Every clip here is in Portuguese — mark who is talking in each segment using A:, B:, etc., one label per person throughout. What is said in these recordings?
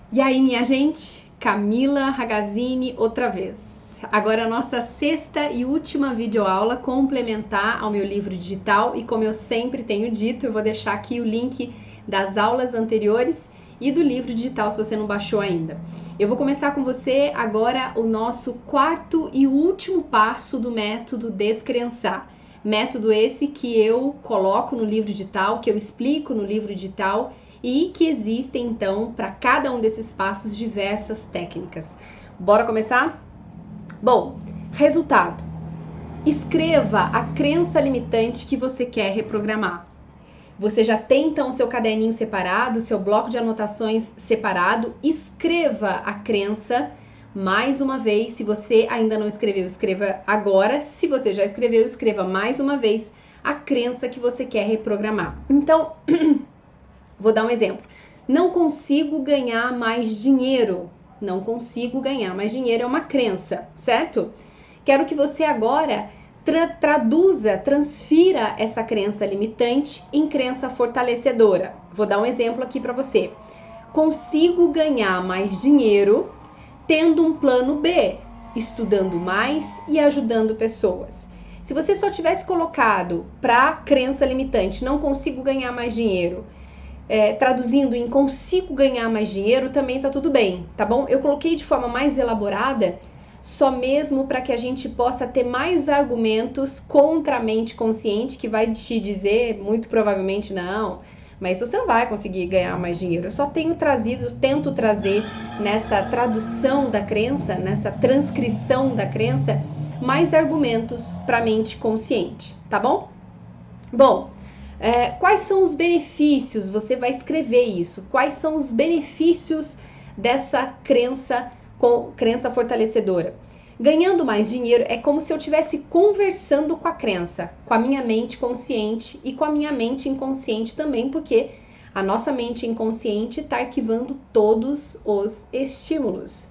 A: E aí, minha gente, Camila Ragazzini outra vez. Agora a nossa sexta e última videoaula complementar ao meu livro digital e como eu sempre tenho dito, eu vou deixar aqui o link das aulas anteriores e do livro digital se você não baixou ainda. Eu vou começar com você agora o nosso quarto e último passo do método Descrençar. Método esse que eu coloco no livro digital, que eu explico no livro digital e que existem então para cada um desses passos diversas técnicas. Bora começar? Bom, resultado. Escreva a crença limitante que você quer reprogramar. Você já tem então o seu caderninho separado, seu bloco de anotações separado. Escreva a crença mais uma vez. Se você ainda não escreveu, escreva agora. Se você já escreveu, escreva mais uma vez a crença que você quer reprogramar. Então, vou dar um exemplo. Não consigo ganhar mais dinheiro. Não consigo ganhar mais dinheiro é uma crença, certo? Quero que você agora transfira essa crença limitante em crença fortalecedora. Vou dar um exemplo aqui para você. Consigo ganhar mais dinheiro tendo um plano B, estudando mais e ajudando pessoas. Se você só tivesse colocado para crença limitante, não consigo ganhar mais dinheiro, traduzindo em consigo ganhar mais dinheiro, também tá tudo bem, tá bom? Eu coloquei de forma mais elaborada, só mesmo para que a gente possa ter mais argumentos contra a mente consciente, que vai te dizer, muito provavelmente, não, mas você não vai conseguir ganhar mais dinheiro. Eu só tento trazer nessa tradução da crença, nessa transcrição da crença, mais argumentos para a mente consciente, tá bom? Bom, quais são os benefícios? Você vai escrever isso. Quais são os benefícios dessa crença fortalecedora? Ganhando mais dinheiro é como se eu estivesse conversando com a crença, com a minha mente consciente e com a minha mente inconsciente também, porque a nossa mente inconsciente está arquivando todos os estímulos.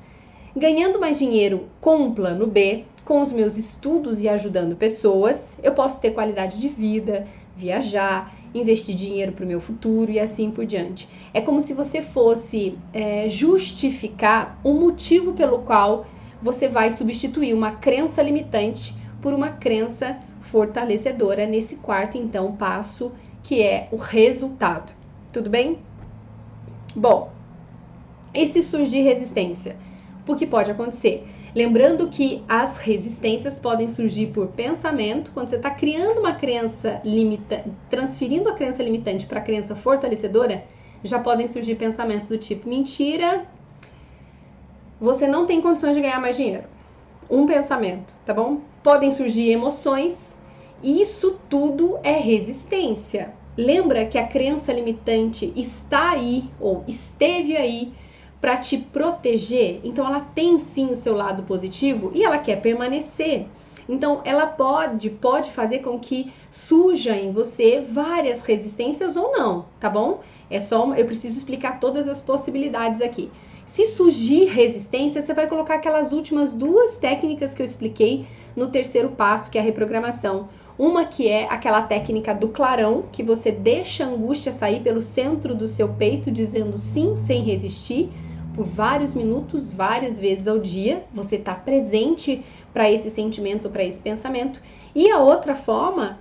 A: Ganhando mais dinheiro com um plano B, com os meus estudos e ajudando pessoas, eu posso ter qualidade de vida, viajar, investir dinheiro para o meu futuro e assim por diante. É como se você fosse justificar um motivo pelo qual você vai substituir uma crença limitante por uma crença fortalecedora nesse quarto, então, passo, que é o resultado. Tudo bem? Bom, e se surgir resistência? O que pode acontecer? Lembrando que as resistências podem surgir por pensamento, quando você está criando uma crença limitante, transferindo a crença limitante para a crença fortalecedora, já podem surgir pensamentos do tipo, mentira, você não tem condições de ganhar mais dinheiro. Um pensamento, tá bom? Podem surgir emoções, e isso tudo é resistência. Lembra que a crença limitante está aí, ou esteve aí, para te proteger, então ela tem sim o seu lado positivo e ela quer permanecer. Então ela pode fazer com que surja em você várias resistências ou não, tá bom? Eu preciso explicar todas as possibilidades aqui. Se surgir resistência, você vai colocar aquelas últimas duas técnicas que eu expliquei no terceiro passo, que é a reprogramação. Uma que é aquela técnica do clarão, que você deixa a angústia sair pelo centro do seu peito, dizendo sim sem resistir, por vários minutos, várias vezes ao dia, você está presente para esse sentimento, para esse pensamento. E a outra forma,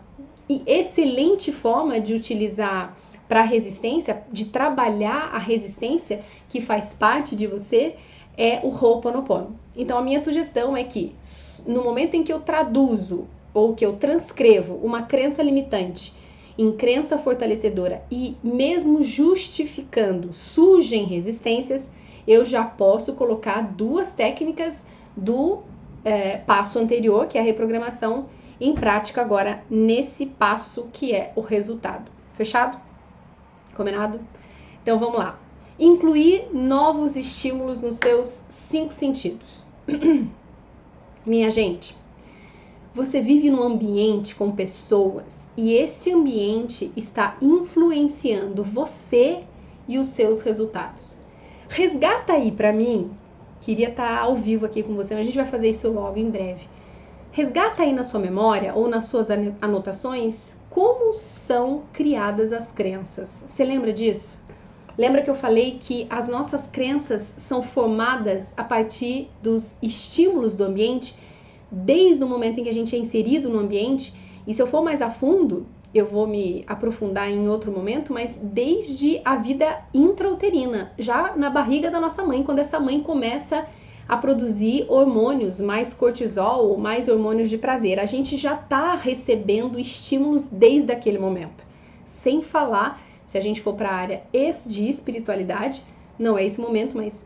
A: e excelente forma de utilizar para a resistência, de trabalhar a resistência que faz parte de você, é o Ho'oponopono. Então a minha sugestão é que no momento em que eu traduzo ou que eu transcrevo uma crença limitante em crença fortalecedora e mesmo justificando surgem resistências, eu já posso colocar duas técnicas do passo anterior, que é a reprogramação, em prática agora nesse passo que é o resultado. Fechado? Combinado? Então vamos lá. Incluir novos estímulos nos seus 5 sentidos. Minha gente, você vive num ambiente com pessoas e esse ambiente está influenciando você e os seus resultados. Resgata aí pra mim, queria estar ao vivo aqui com você, mas a gente vai fazer isso logo em breve. Resgata aí na sua memória ou nas suas anotações como são criadas as crenças. Você lembra disso? Lembra que eu falei que as nossas crenças são formadas a partir dos estímulos do ambiente, desde o momento em que a gente é inserido no ambiente? E se eu for mais a fundo, eu vou me aprofundar em outro momento, mas desde a vida intrauterina, já na barriga da nossa mãe, quando essa mãe começa a produzir hormônios, mais cortisol ou mais hormônios de prazer. A gente já está recebendo estímulos desde aquele momento. Sem falar, se a gente for para a área de espiritualidade, não é esse momento, mas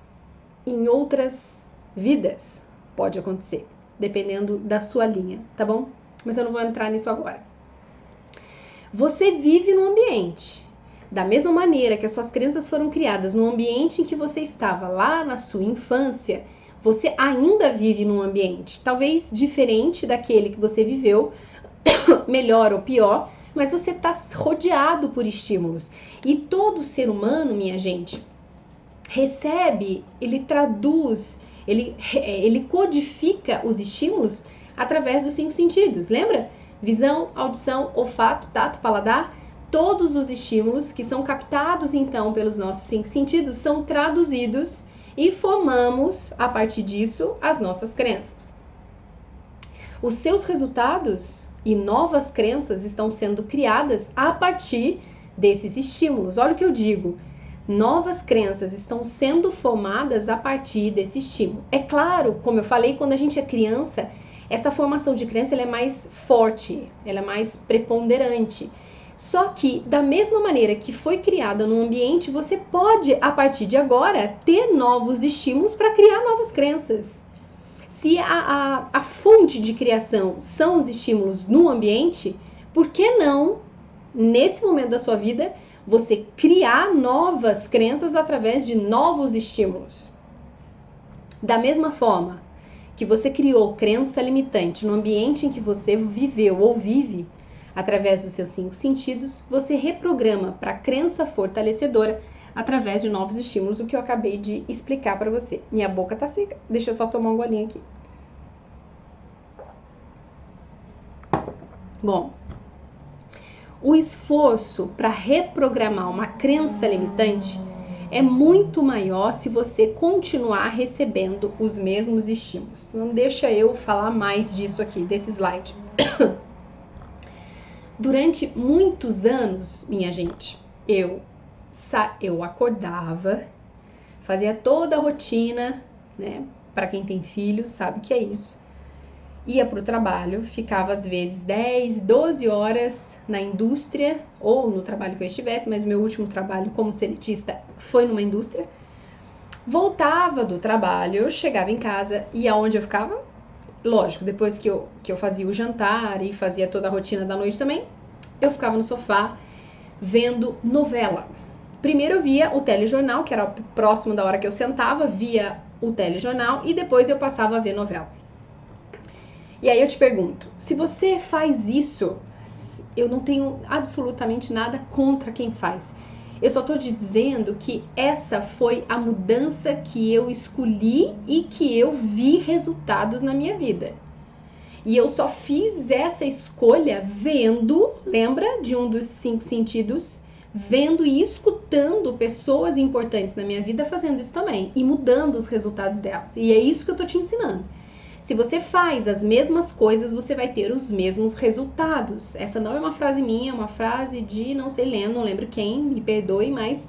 A: em outras vidas pode acontecer, dependendo da sua linha, tá bom? Mas eu não vou entrar nisso agora. Você vive no ambiente. Da mesma maneira que as suas crenças foram criadas no ambiente em que você estava lá na sua infância, você ainda vive num ambiente, talvez diferente daquele que você viveu, melhor ou pior, mas você está rodeado por estímulos. E todo ser humano, minha gente, recebe, ele traduz, ele codifica os estímulos através dos 5 sentidos, lembra? Visão, audição, olfato, tato, paladar. Todos os estímulos que são captados então pelos nossos 5 sentidos são traduzidos e formamos, a partir disso, as nossas crenças. Os seus resultados e novas crenças estão sendo criadas a partir desses estímulos. Olha o que eu digo. Novas crenças estão sendo formadas a partir desse estímulo. É claro, como eu falei, quando a gente é criança, essa formação de crença ela é mais forte, ela é mais preponderante. Só que, da mesma maneira que foi criada no ambiente, você pode, a partir de agora, ter novos estímulos para criar novas crenças. Se a fonte de criação são os estímulos no ambiente, por que não, nesse momento da sua vida, você criar novas crenças através de novos estímulos? Da mesma forma que você criou crença limitante no ambiente em que você viveu ou vive, através dos seus 5 sentidos, você reprograma para crença fortalecedora através de novos estímulos, o que eu acabei de explicar para você. Minha boca tá seca, deixa eu só tomar um golinho aqui. Bom, o esforço para reprogramar uma crença limitante é muito maior se você continuar recebendo os mesmos estímulos. Não deixa eu falar mais disso aqui, desse slide. Durante muitos anos, minha gente, eu acordava, fazia toda a rotina, né? Para quem tem filhos, sabe que é isso. Ia para o trabalho, ficava às vezes 10, 12 horas na indústria ou no trabalho que eu estivesse, mas o meu último trabalho como seletista foi numa indústria. Voltava do trabalho, chegava em casa e aonde eu ficava? Lógico, depois que eu fazia o jantar e fazia toda a rotina da noite também, eu ficava no sofá vendo novela. Primeiro eu via o telejornal, que era próximo da hora que eu sentava, via o telejornal e depois eu passava a ver novela. E aí eu te pergunto, se você faz isso, eu não tenho absolutamente nada contra quem faz. Eu só tô te dizendo que essa foi a mudança que eu escolhi e que eu vi resultados na minha vida. E eu só fiz essa escolha vendo, lembra de um dos 5 sentidos? Vendo e escutando pessoas importantes na minha vida fazendo isso também e mudando os resultados delas. E é isso que eu tô te ensinando. Se você faz as mesmas coisas, você vai ter os mesmos resultados. Essa não é uma frase minha, é uma frase de não sei, não lembro quem, me perdoe, mas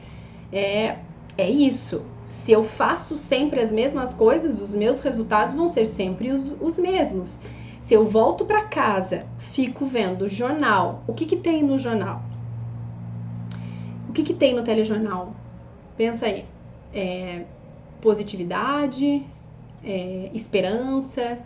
A: é isso. Se eu faço sempre as mesmas coisas, os meus resultados vão ser sempre os mesmos. Se eu volto para casa, fico vendo jornal, o que tem no jornal? O que tem no telejornal? Pensa aí. Positividade, esperança,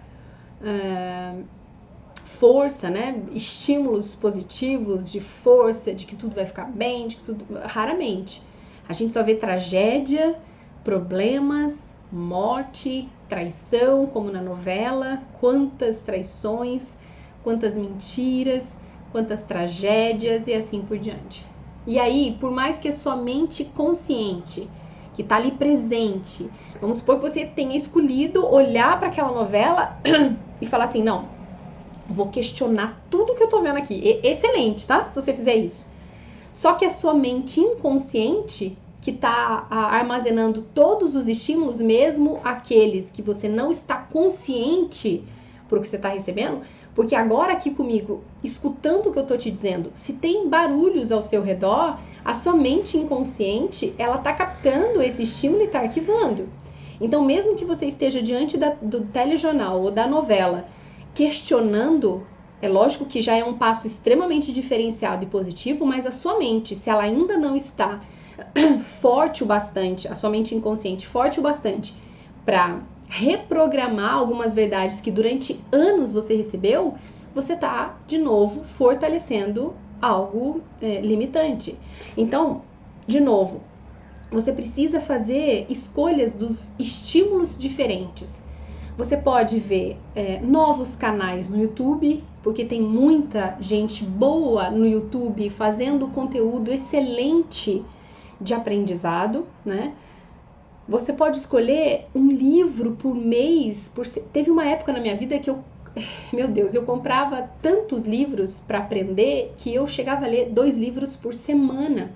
A: força, né? Estímulos positivos de força, de que tudo vai ficar bem, de que tudo... Raramente. A gente só vê tragédia, problemas, morte, traição, como na novela. Quantas traições, quantas mentiras, quantas tragédias e assim por diante. E aí, por mais que a sua mente consciente, que tá ali presente, vamos supor que você tenha escolhido olhar para aquela novela e falar assim, não, vou questionar tudo que eu tô vendo aqui. Excelente, tá? Se você fizer isso. Só que a sua mente inconsciente que está armazenando todos os estímulos, mesmo aqueles que você não está consciente por o que você está recebendo, porque agora aqui comigo, escutando o que eu estou te dizendo, se tem barulhos ao seu redor, a sua mente inconsciente, ela está captando esse estímulo e está arquivando. Então, mesmo que você esteja diante do telejornal ou da novela, questionando, é lógico que já é um passo extremamente diferenciado e positivo, mas a sua mente, se ela ainda não está forte o bastante, a sua mente inconsciente forte o bastante para reprogramar algumas verdades que durante anos você recebeu, você está, de novo, fortalecendo algo limitante. Então, de novo, você precisa fazer escolhas dos estímulos diferentes. Você pode ver novos canais no YouTube, porque tem muita gente boa no YouTube fazendo conteúdo excelente de aprendizado, né? Você pode escolher um livro por mês. Teve uma época na minha vida que meu Deus, eu comprava tantos livros para aprender que eu chegava a ler 2 livros por semana.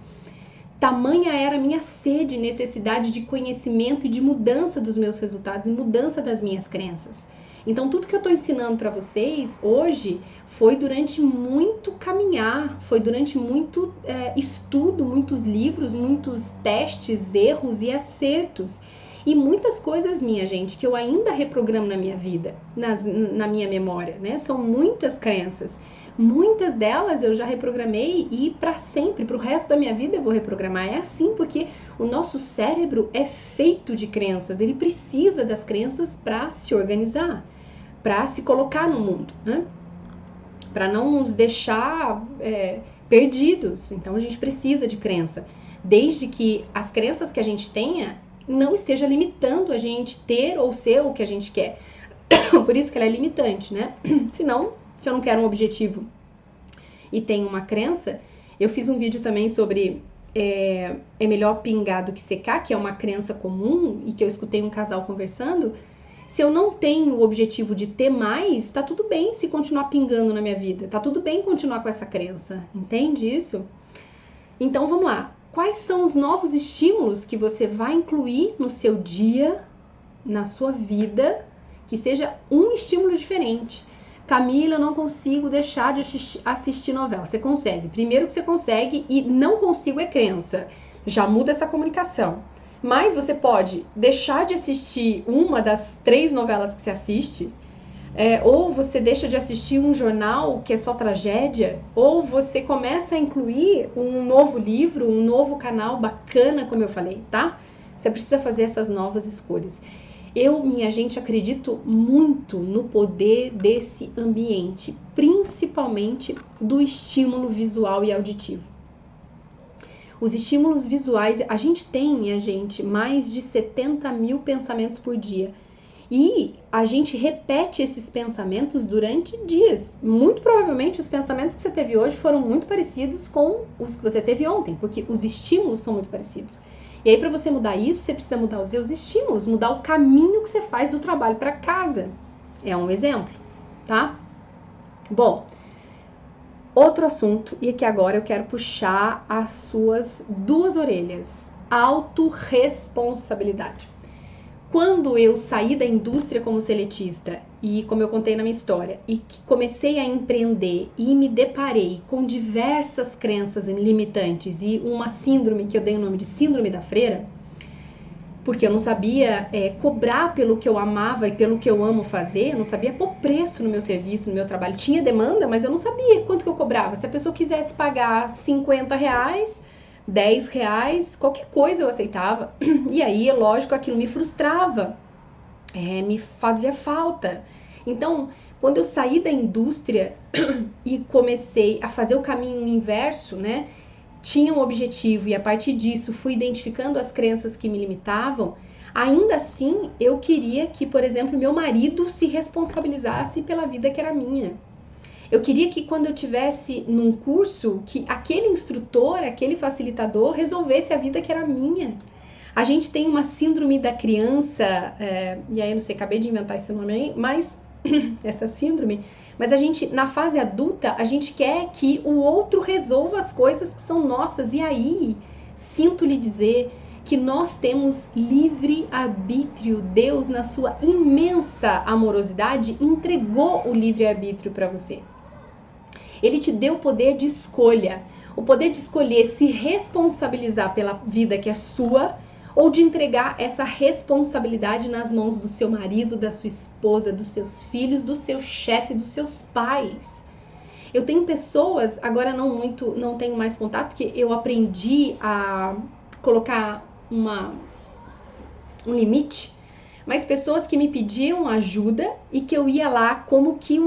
A: Tamanha era a minha sede e necessidade de conhecimento e de mudança dos meus resultados e mudança das minhas crenças. Então, tudo que eu estou ensinando para vocês hoje foi durante muito caminhar, foi durante muito estudo, muitos livros, muitos testes, erros e acertos. E muitas coisas, minha gente, que eu ainda reprogramo na minha vida, na minha memória, né? São muitas crenças. Muitas delas eu já reprogramei e para sempre, para o resto da minha vida eu vou reprogramar. É assim porque o nosso cérebro é feito de crenças, ele precisa das crenças para se organizar, para se colocar no mundo, né? Para não nos deixar perdidos. Então a gente precisa de crença, desde que as crenças que a gente tenha não esteja limitando a gente ter ou ser o que a gente quer. Por isso que ela é limitante, né? Senão, se eu não quero um objetivo e tenho uma crença, eu fiz um vídeo também sobre é melhor pingar do que secar, que é uma crença comum e que eu escutei um casal conversando. Se eu não tenho o objetivo de ter mais, tá tudo bem se continuar pingando na minha vida, tá tudo bem continuar com essa crença, entende isso? Então vamos lá, quais são os novos estímulos que você vai incluir no seu dia, na sua vida, que seja um estímulo diferente? Camila, eu não consigo deixar de assistir novela. Você consegue. Primeiro que você consegue e não consigo é crença. Já muda essa comunicação. Mas você pode deixar de assistir uma das 3 novelas que você assiste, ou você deixa de assistir um jornal que é só tragédia, ou você começa a incluir um novo livro, um novo canal bacana, como eu falei, tá? Você precisa fazer essas novas escolhas. Eu, minha gente, acredito muito no poder desse ambiente, principalmente do estímulo visual e auditivo. Os estímulos visuais, a gente tem, minha gente, mais de 70 mil pensamentos por dia. E a gente repete esses pensamentos durante dias. Muito provavelmente os pensamentos que você teve hoje foram muito parecidos com os que você teve ontem, porque os estímulos são muito parecidos. E aí, para você mudar isso, você precisa mudar os seus estímulos, mudar o caminho que você faz do trabalho para casa. É um exemplo, tá? Bom, outro assunto, e aqui agora eu quero puxar as suas 2 orelhas. Autorresponsabilidade. Quando eu saí da indústria como seletista e, como eu contei na minha história, e que comecei a empreender e me deparei com diversas crenças limitantes e uma síndrome que eu dei o nome de síndrome da freira, porque eu não sabia cobrar pelo que eu amava e pelo que eu amo fazer, eu não sabia pôr preço no meu serviço, no meu trabalho. Tinha demanda, mas eu não sabia quanto que eu cobrava. Se a pessoa quisesse pagar R$50, R$10, qualquer coisa eu aceitava. E aí, lógico, aquilo me frustrava, me fazia falta. Então, quando eu saí da indústria e comecei a fazer o caminho inverso, né? Tinha um objetivo e a partir disso fui identificando as crenças que me limitavam. Ainda assim, eu queria que, por exemplo, meu marido se responsabilizasse pela vida que era minha. Eu queria que quando eu tivesse num curso, que aquele instrutor, aquele facilitador resolvesse a vida que era minha. A gente tem uma síndrome da criança, e aí eu não sei, acabei de inventar esse nome aí, mas essa síndrome, mas a gente, na fase adulta, a gente quer que o outro resolva as coisas que são nossas, e aí, sinto lhe dizer, que nós temos livre arbítrio. Deus, na sua imensa amorosidade, entregou o livre arbítrio para você. Ele te deu o poder de escolha, o poder de escolher se responsabilizar pela vida que é sua ou de entregar essa responsabilidade nas mãos do seu marido, da sua esposa, dos seus filhos, do seu chefe, dos seus pais. Eu tenho pessoas, agora não tenho mais contato, porque eu aprendi a colocar um limite, mas pessoas que me pediam ajuda e que eu ia lá como que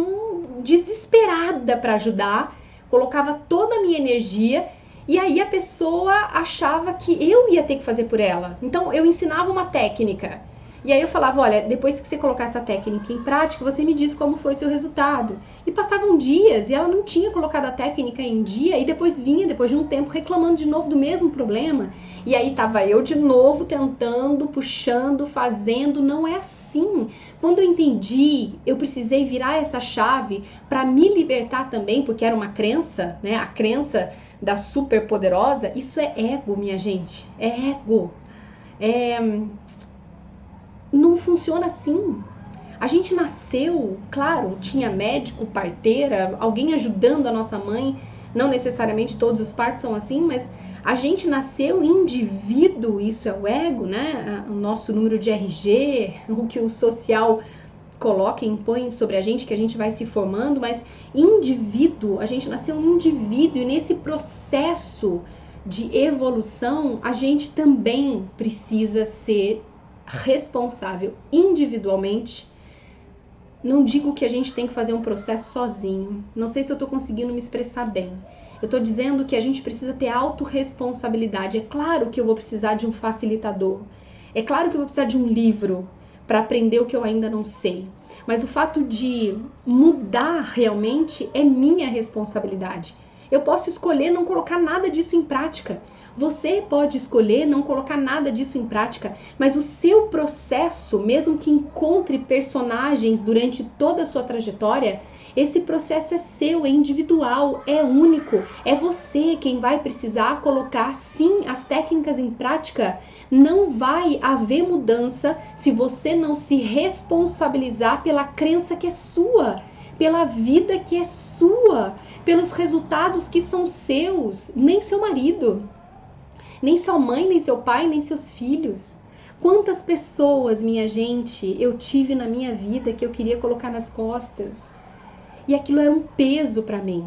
A: desesperada para ajudar, colocava toda a minha energia e aí a pessoa achava que eu ia ter que fazer por ela. Então eu ensinava uma técnica e aí eu falava, olha, depois que você colocar essa técnica em prática, você me diz como foi seu resultado. E passavam dias e ela não tinha colocado a técnica em dia e depois vinha, depois de um tempo, reclamando de novo do mesmo problema. E aí tava eu de novo tentando, puxando, fazendo. Não é assim. Quando eu entendi, eu precisei virar essa chave para me libertar também, porque era uma crença, né? A crença da superpoderosa. Isso é ego, minha gente. É ego. Não funciona assim. A gente nasceu, claro, tinha médico, parteira, alguém ajudando a nossa mãe. Não necessariamente todos os partos são assim, mas a gente nasceu indivíduo, isso é o ego, né? O nosso número de RG, o que o social coloca e impõe sobre a gente, que a gente vai se formando, mas indivíduo, a gente nasceu um indivíduo e nesse processo de evolução, a gente também precisa ser responsável individualmente. Não digo que a gente tem que fazer um processo sozinho. Não sei se eu tô conseguindo me expressar bem. Eu tô dizendo que a gente precisa ter autorresponsabilidade. É claro que eu vou precisar de um facilitador. É claro que eu vou precisar de um livro para aprender o que eu ainda não sei. Mas o fato de mudar realmente é minha responsabilidade. Eu posso escolher não colocar nada disso em prática. Você pode escolher não colocar nada disso em prática, mas o seu processo, mesmo que encontre personagens durante toda a sua trajetória, esse processo é seu, é individual, é único. É você quem vai precisar colocar, sim, as técnicas em prática. Não vai haver mudança se você não se responsabilizar pela crença que é sua, pela vida que é sua, pelos resultados que são seus, nem seu marido. Nem sua mãe, nem seu pai, nem seus filhos. Quantas pessoas, minha gente, eu tive na minha vida que eu queria colocar nas costas. E aquilo era um peso para mim.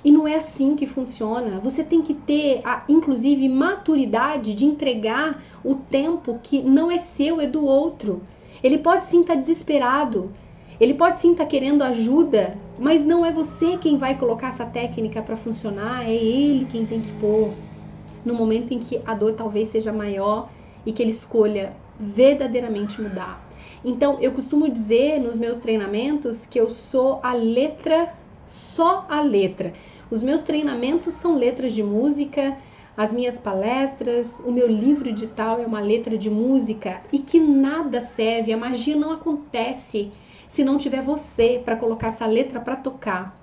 A: E não é assim que funciona. Você tem que ter, inclusive, maturidade de entregar o tempo que não é seu, é do outro. Ele pode sim estar desesperado. Ele pode sim estar querendo ajuda. Mas não é você quem vai colocar essa técnica para funcionar. É ele quem tem que pôr. No momento em que a dor talvez seja maior e que ele escolha verdadeiramente mudar. Então, eu costumo dizer nos meus treinamentos que eu sou a letra, só a letra. Os meus treinamentos são letras de música, as minhas palestras, o meu livro digital é uma letra de música e que nada serve, a magia não acontece se não tiver você para colocar essa letra para tocar.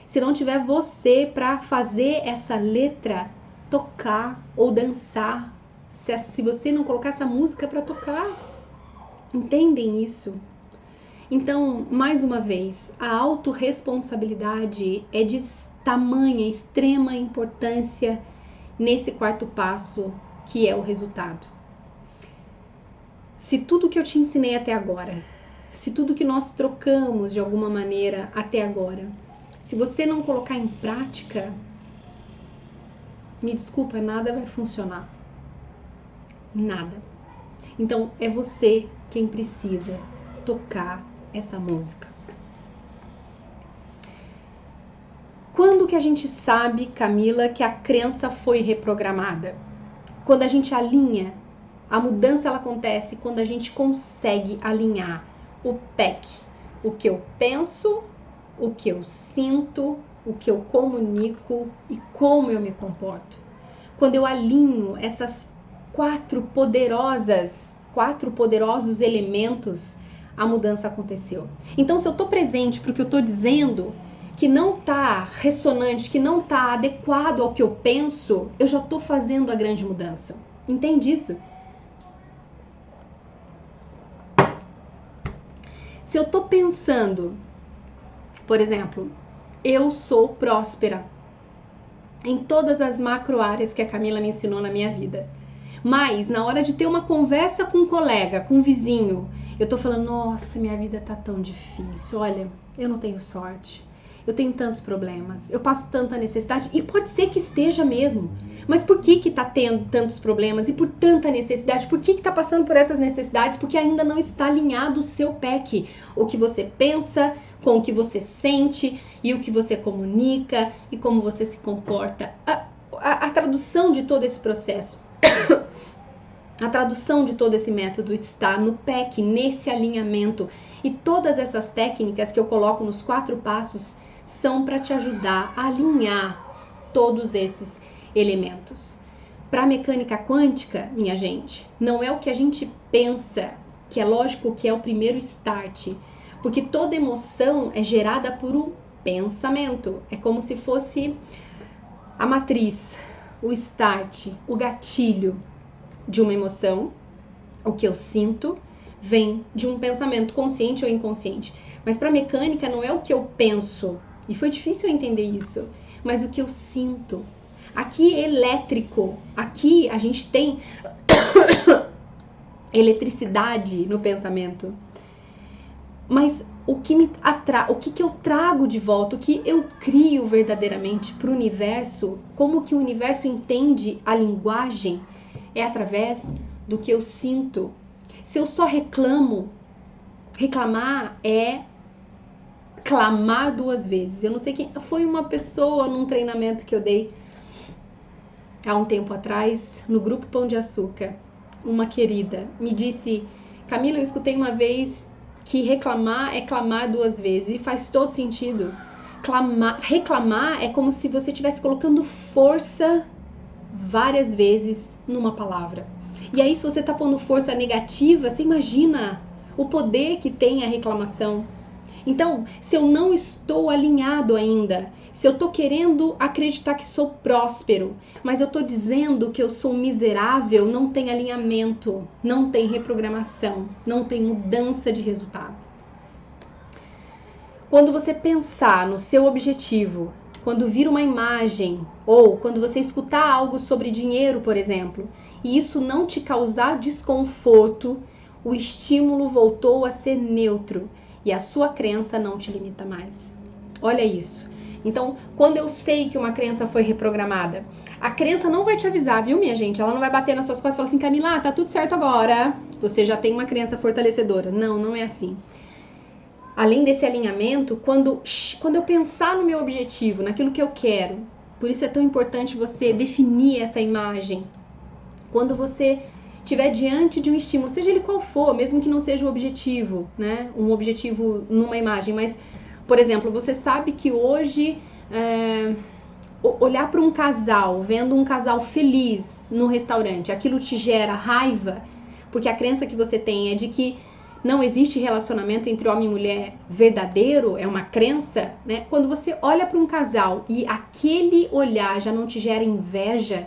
A: Se não tiver você para fazer essa letra tocar ou dançar, se você não colocar essa música para tocar. Entendem isso? Então, mais uma vez, a autorresponsabilidade é de tamanha, extrema importância nesse quarto passo, que é o resultado. Se tudo que eu te ensinei até agora, se tudo que nós trocamos de alguma maneira até agora, se você não colocar em prática, me desculpa, nada vai funcionar. Nada. Então, é você quem precisa tocar essa música. Quando que a gente sabe, Camila, que a crença foi reprogramada? Quando a gente alinha, a mudança ela acontece quando a gente consegue alinhar o PEC, o que eu penso, o que eu sinto, o que eu comunico e como eu me comporto. Quando eu alinho essas quatro poderosos elementos, a mudança aconteceu. Então, se eu estou presente para o que eu estou dizendo, que não está ressonante, que não está adequado ao que eu penso, eu já estou fazendo a grande mudança. Entende isso? Se eu tô pensando, por exemplo, eu sou próspera em todas as macro áreas que a Camila me ensinou na minha vida. Mas, na hora de ter uma conversa com um colega, com um vizinho, eu tô falando, nossa, minha vida tá tão difícil, olha, eu não tenho sorte, eu tenho tantos problemas, eu passo tanta necessidade, e pode ser que esteja mesmo, mas por que tá tendo tantos problemas e por tanta necessidade? Por que tá passando por essas necessidades? Porque ainda não está alinhado o seu PEC, o que você pensa, com o que você sente e o que você comunica e como você se comporta. A tradução de todo esse processo, a tradução de todo esse método está no PEC, nesse alinhamento. E todas essas técnicas que eu coloco nos 4 passos são para te ajudar a alinhar todos esses elementos. Para a mecânica quântica, minha gente, não é o que a gente pensa, que é lógico que é o primeiro start, porque toda emoção é gerada por um pensamento. É como se fosse a matriz, o start, o gatilho de uma emoção. O que eu sinto vem de um pensamento consciente ou inconsciente. Mas para a mecânica não é o que eu penso, e foi difícil eu entender isso, mas o que eu sinto. Aqui é elétrico, aqui a gente tem eletricidade no pensamento. Mas o que eu trago de volta, o que eu crio verdadeiramente para o universo, como que o universo entende a linguagem, é através do que eu sinto. Se eu só reclamo, reclamar é clamar 2 vezes. Eu não sei quem foi, uma pessoa num treinamento que eu dei há um tempo atrás, no grupo Pão de Açúcar, uma querida me disse, Camila, eu escutei uma vez que reclamar é clamar 2 vezes, e faz todo sentido. Reclamar é como se você estivesse colocando força várias vezes numa palavra. E aí, se você tá pondo força negativa, você imagina o poder que tem a reclamação. Então, se eu não estou alinhado ainda, se eu tô querendo acreditar que sou próspero, mas eu tô dizendo que eu sou miserável, não tem alinhamento, não tem reprogramação, não tem mudança de resultado. Quando você pensar no seu objetivo, quando vir uma imagem, ou quando você escutar algo sobre dinheiro, por exemplo, e isso não te causar desconforto, o estímulo voltou a ser neutro e a sua crença não te limita mais. Olha isso. Então, quando eu sei que uma crença foi reprogramada, a crença não vai te avisar, viu, minha gente? Ela não vai bater nas suas costas e falar assim, Camila, tá tudo certo agora, você já tem uma crença fortalecedora. Não, não é assim. Além desse alinhamento, quando eu pensar no meu objetivo, naquilo que eu quero, por isso é tão importante você definir essa imagem. Quando você estiver diante de um estímulo, seja ele qual for, mesmo que não seja o objetivo, né? Um objetivo numa imagem, mas, por exemplo, você sabe que hoje olhar para um casal, vendo um casal feliz no restaurante, aquilo te gera raiva, porque a crença que você tem é de que não existe relacionamento entre homem e mulher verdadeiro, é uma crença, né? Quando você olha para um casal e aquele olhar já não te gera inveja,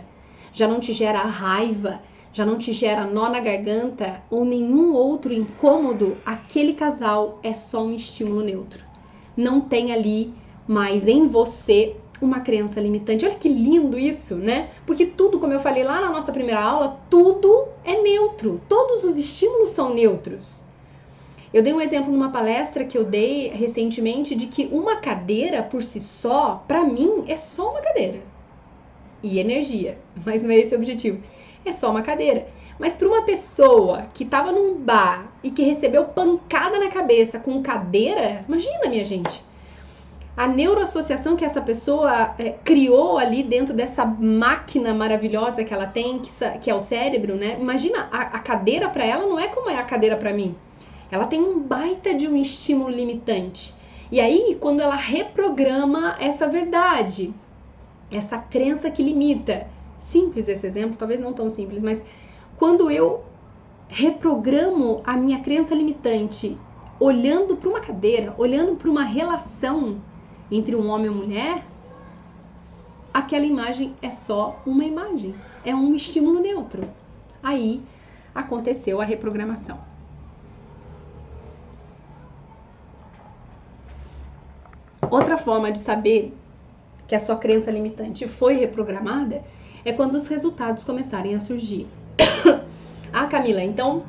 A: já não te gera raiva, já não te gera nó na garganta ou nenhum outro incômodo, aquele casal é só um estímulo neutro. Não tem ali mais em você uma crença limitante. Olha que lindo isso, né? Porque tudo, como eu falei lá na nossa primeira aula, tudo é neutro. Todos os estímulos são neutros. Eu dei um exemplo numa palestra que eu dei recentemente de que uma cadeira por si só, pra mim, é só uma cadeira. E energia, mas não é esse o objetivo. É só uma cadeira. Mas para uma pessoa que estava num bar e que recebeu pancada na cabeça com cadeira, imagina, minha gente, a neuroassociação que essa pessoa criou ali dentro dessa máquina maravilhosa que ela tem, que é o cérebro, né? Imagina, a cadeira para ela não é como é a cadeira para mim. Ela tem um baita de um estímulo limitante. E aí, quando ela reprograma essa verdade, essa crença que limita, simples esse exemplo, talvez não tão simples, mas quando eu reprogramo a minha crença limitante, olhando para uma cadeira, olhando para uma relação entre um homem e uma mulher, aquela imagem é só uma imagem, é um estímulo neutro. Aí aconteceu a reprogramação. Outra forma de saber que a sua crença limitante foi reprogramada é quando os resultados começarem a surgir. Ah, Camila, então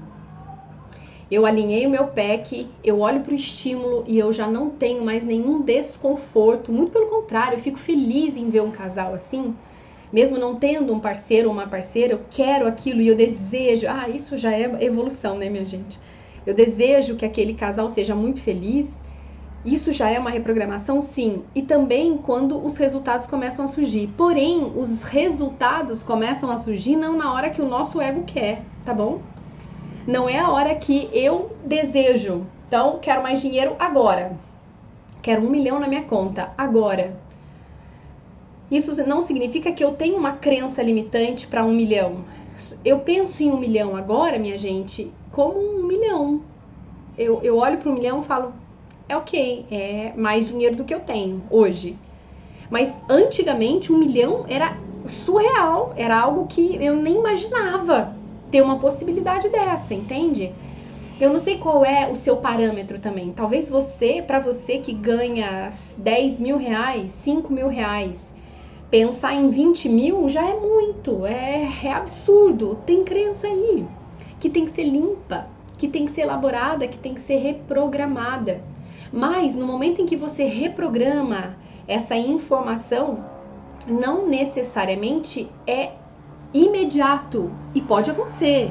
A: eu alinhei o meu PEC, eu olho para o estímulo e eu já não tenho mais nenhum desconforto. Muito pelo contrário, eu fico feliz em ver um casal assim. Mesmo não tendo um parceiro ou uma parceira, eu quero aquilo e eu desejo. Ah, isso já é evolução, né, minha gente? Eu desejo que aquele casal seja muito feliz. Isso já é uma reprogramação, sim. E também quando os resultados começam a surgir. Porém, os resultados começam a surgir não na hora que o nosso ego quer, tá bom? Não é a hora que eu desejo. Então, quero mais dinheiro agora. Quero 1 milhão na minha conta agora. Isso não significa que eu tenho uma crença limitante para 1 milhão. Eu penso em 1 milhão agora, minha gente, como 1 milhão. Eu olho para 1 milhão e falo, é ok, é mais dinheiro do que eu tenho hoje. Mas antigamente 1 milhão era surreal, era algo que eu nem imaginava ter uma possibilidade dessa, entende? Eu não sei qual é o seu parâmetro também. Talvez para você que ganha 10 mil reais, 5 mil reais, pensar em 20 mil já é muito, é absurdo. Tem crença aí que tem que ser limpa, que tem que ser elaborada, que tem que ser reprogramada. Mas no momento em que você reprograma essa informação, não necessariamente é imediato e pode acontecer.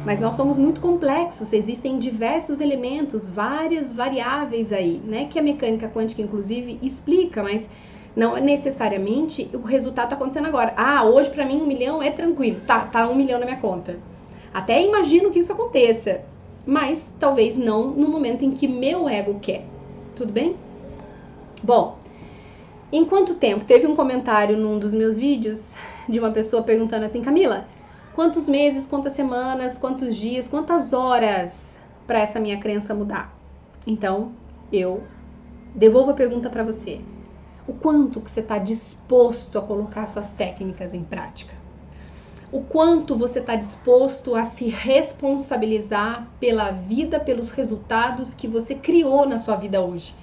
A: Mas nós somos muito complexos, existem diversos elementos, várias variáveis aí, né? Que a mecânica quântica, inclusive, explica, mas não necessariamente o resultado está acontecendo agora. Ah, hoje para mim 1 milhão é tranquilo, tá 1 milhão na minha conta. Até imagino que isso aconteça, mas talvez não no momento em que meu ego quer. Tudo bem? Bom, em quanto tempo? Teve um comentário num dos meus vídeos de uma pessoa perguntando assim, Camila, quantos meses, quantas semanas, quantos dias, quantas horas para essa minha crença mudar? Então, eu devolvo a pergunta para você. O quanto que você está disposto a colocar essas técnicas em prática? O quanto você está disposto a se responsabilizar pela vida, pelos resultados que você criou na sua vida hoje?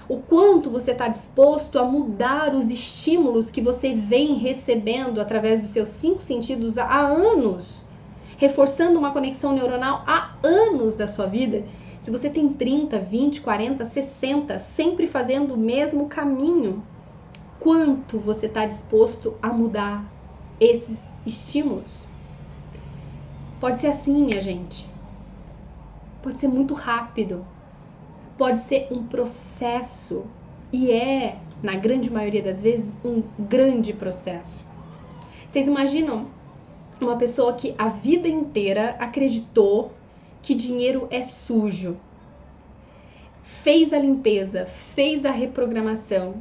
A: O quanto você está disposto a mudar os estímulos que você vem recebendo através dos seus 5 sentidos há anos, reforçando uma conexão neuronal há anos da sua vida? Se você tem 30, 20, 40, 60, sempre fazendo o mesmo caminho, quanto você está disposto a mudar esses estímulos? Pode ser assim, minha gente. Pode ser muito rápido. Pode ser um processo. E é, na grande maioria das vezes, um grande processo. Vocês imaginam uma pessoa que a vida inteira acreditou que dinheiro é sujo, fez a limpeza, fez a reprogramação.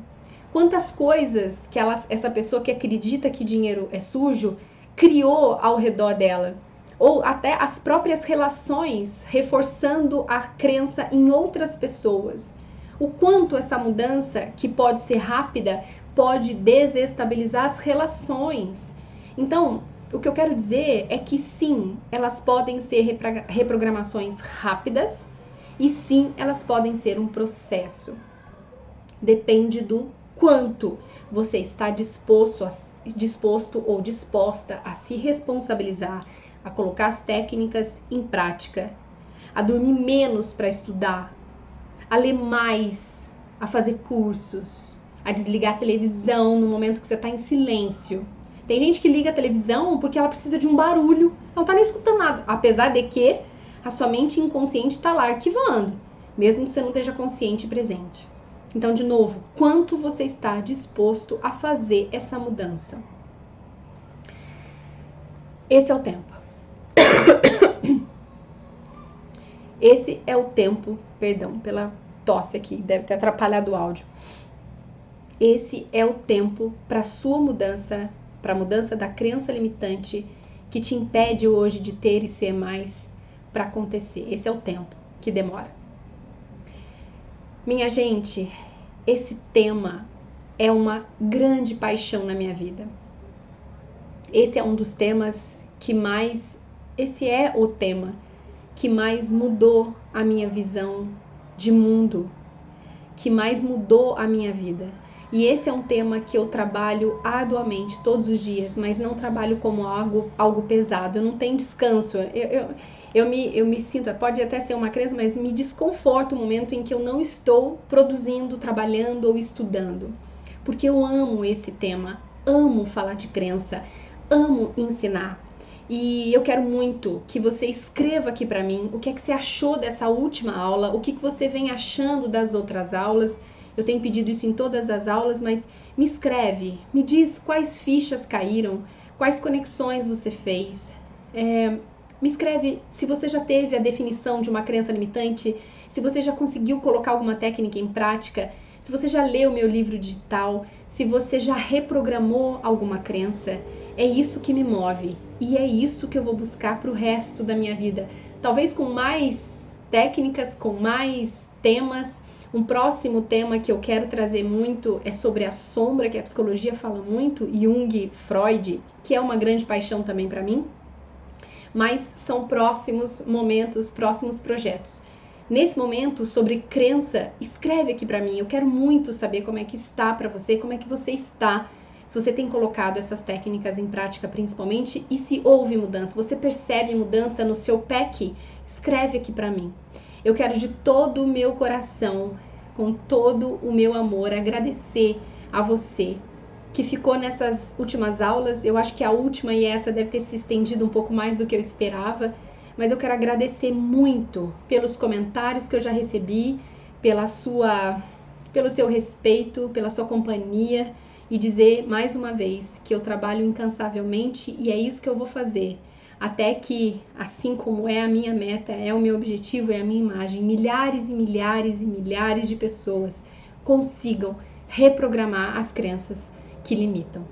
A: Quantas coisas que essa pessoa que acredita que dinheiro é sujo criou ao redor dela? Ou até as próprias relações, reforçando a crença em outras pessoas. O quanto essa mudança, que pode ser rápida, pode desestabilizar as relações. Então, o que eu quero dizer é que sim, elas podem ser reprogramações rápidas e sim, elas podem ser um processo. Depende do quanto você está disposto ou disposta a se responsabilizar, a colocar as técnicas em prática, a dormir menos para estudar, a ler mais, a fazer cursos, a desligar a televisão no momento que você está em silêncio. Tem gente que liga a televisão porque ela precisa de um barulho, não está nem escutando nada, apesar de que a sua mente inconsciente está lá arquivando, mesmo que você não esteja consciente e presente. Então, de novo, quanto você está disposto a fazer essa mudança? Esse é o tempo. Esse é o tempo, perdão pela tosse aqui, deve ter atrapalhado o áudio. Esse é o tempo para sua mudança, para a mudança da crença limitante que te impede hoje de ter e ser mais para acontecer. Esse é o tempo que demora. Minha gente, esse tema é uma grande paixão na minha vida. Esse é um dos temas que mais... Esse é o tema que mais mudou a minha visão de mundo, que mais mudou a minha vida. E esse é um tema que eu trabalho arduamente todos os dias, mas não trabalho como algo pesado. Eu não tenho descanso. Eu me sinto, pode até ser uma crença, mas me desconforta o momento em que eu não estou produzindo, trabalhando ou estudando. Porque eu amo esse tema, amo falar de crença, amo ensinar. E eu quero muito que você escreva aqui para mim o que é que você achou dessa última aula, o que você vem achando das outras aulas. Eu tenho pedido isso em todas as aulas, mas me escreve, me diz quais fichas caíram, quais conexões você fez. Me escreve se você já teve a definição de uma crença limitante, se você já conseguiu colocar alguma técnica em prática, se você já leu meu livro digital, se você já reprogramou alguma crença. É isso que me move e é isso que eu vou buscar para o resto da minha vida. Talvez com mais técnicas, com mais temas. Um próximo tema que eu quero trazer muito é sobre a sombra, que a psicologia fala muito, Jung, Freud, que é uma grande paixão também para mim. Mas são próximos momentos, próximos projetos. Nesse momento, sobre crença, escreve aqui para mim. Eu quero muito saber como é que está para você, como é que você está, se você tem colocado essas técnicas em prática principalmente, e se houve mudança, você percebe mudança no seu PEC? Escreve aqui para mim. Eu quero de todo o meu coração, com todo o meu amor, agradecer a você que ficou nessas últimas aulas. Eu acho que a última e essa deve ter se estendido um pouco mais do que eu esperava, mas eu quero agradecer muito pelos comentários que eu já recebi, pelo seu respeito, pela sua companhia, e dizer mais uma vez que eu trabalho incansavelmente e é isso que eu vou fazer, até que, assim como é a minha meta, é o meu objetivo, é a minha imagem, milhares e milhares e milhares de pessoas consigam reprogramar as crenças que limitam,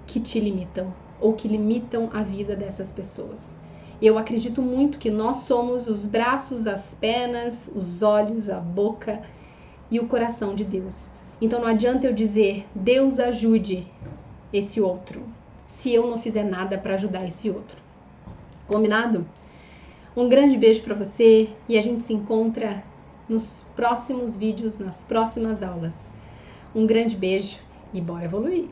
A: que te limitam ou que limitam a vida dessas pessoas. Eu acredito muito que nós somos os braços, as pernas, os olhos, a boca e o coração de Deus. Então não adianta eu dizer, Deus ajude esse outro, se eu não fizer nada para ajudar esse outro. Combinado? Um grande beijo para você e a gente se encontra nos próximos vídeos, nas próximas aulas. Um grande beijo e bora evoluir!